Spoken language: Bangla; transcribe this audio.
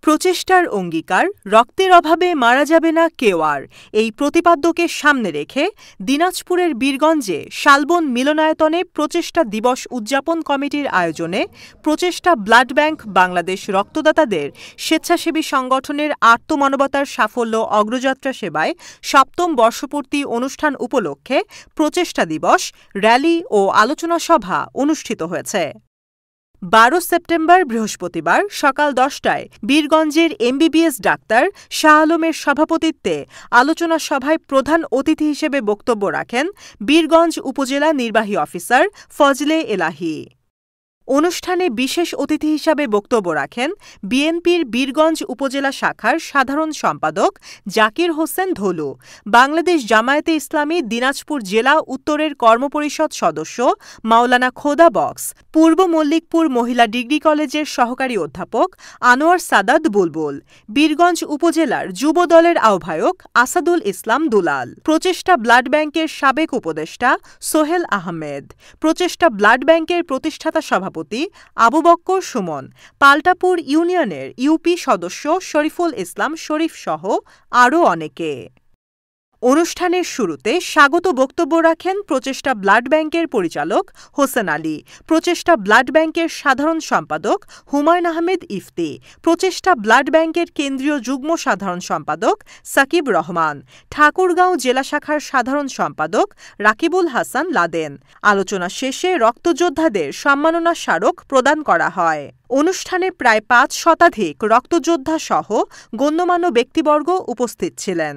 প্রচেষ্টার অঙ্গীকার, রক্তের অভাবে মারা যাবে না কেউ আর, এই প্রতিপাদ্যকে সামনে রেখে দিনাজপুরের বীরগঞ্জে শালবন মিলনায়তনে প্রচেষ্টা দিবস উদযাপন কমিটির আয়োজনে প্রচেষ্টা ব্লাড ব্যাংক বাংলাদেশ রক্তদাতাদের স্বেচ্ছাসেবী সংগঠনের আত্মমানবতার সাফল্য অগ্রযাত্রা সেবায় ৭ম বর্ষপূর্তি অনুষ্ঠান উপলক্ষে প্রচেষ্টা দিবস, র্যালি ও আলোচনা সভা অনুষ্ঠিত হয়েছে। ১২ সেপ্টেম্বর বৃহস্পতিবার সকাল ১০টায় বীরগঞ্জের এমবিবিএস ডাক্তার শাহ আলমের সভাপতিত্বে আলোচনা সভায় প্রধান অতিথি হিসেবে বক্তব্য রাখেন বীরগঞ্জ উপজেলা নির্বাহী অফিসার ফজলে এলাহী। অনুষ্ঠানে বিশেষ অতিথি হিসাবে বক্তব্য রাখেন বিএনপির বীরগঞ্জ উপজেলা শাখার সাধারণ সম্পাদক জাকির হোসেন ধলু, বাংলাদেশ জামায়াতে ইসলামী দিনাজপুর জেলা উত্তরের কর্মপরিষদ সদস্য মাওলানা খোদা বক্স, পূর্ব মল্লিকপুর মহিলা ডিগ্রি কলেজের সহকারী অধ্যাপক আনোয়ার সাদাত বুলবুল, বীরগঞ্জ উপজেলার যুব দলের আহ্বায়ক আসাদুল ইসলাম দুলাল, প্রচেষ্টা ব্লাড ব্যাংকের সাবেক উপদেষ্টা সোহেল আহমেদ, প্রচেষ্টা ব্লাড ব্যাংকের প্রতিষ্ঠাতা সভাপতি আবু বক্কর সুমন, পাল্টাপুর ইউনিয়নের ইউপি সদস্য শরীফুল ইসলাম শরীফ সহ আরও অনেকে। অনুষ্ঠানের শুরুতে স্বাগত বক্তব্য রাখেন প্রচেষ্টা ব্লাড ব্যাংকের পরিচালক হোসেন আলী, প্রচেষ্টা ব্লাড ব্যাংকের সাধারণ সম্পাদক হুমায়ুন আহমেদ ইফতি, প্রচেষ্টা ব্লাড ব্যাংকের কেন্দ্রীয় যুগ্ম সাধারণ সম্পাদক সাকিব রহমান, ঠাকুরগাঁও জেলা শাখার সাধারণ সম্পাদক রাকিবুল হাসান লাদেন। আলোচনা শেষে রক্তযোদ্ধাদের সম্মাননা স্মারক প্রদান করা হয়। অনুষ্ঠানে প্রায় ৫ শতাধিক রক্তযোদ্ধা সহ গণ্যমান্য ব্যক্তিবর্গ উপস্থিত ছিলেন।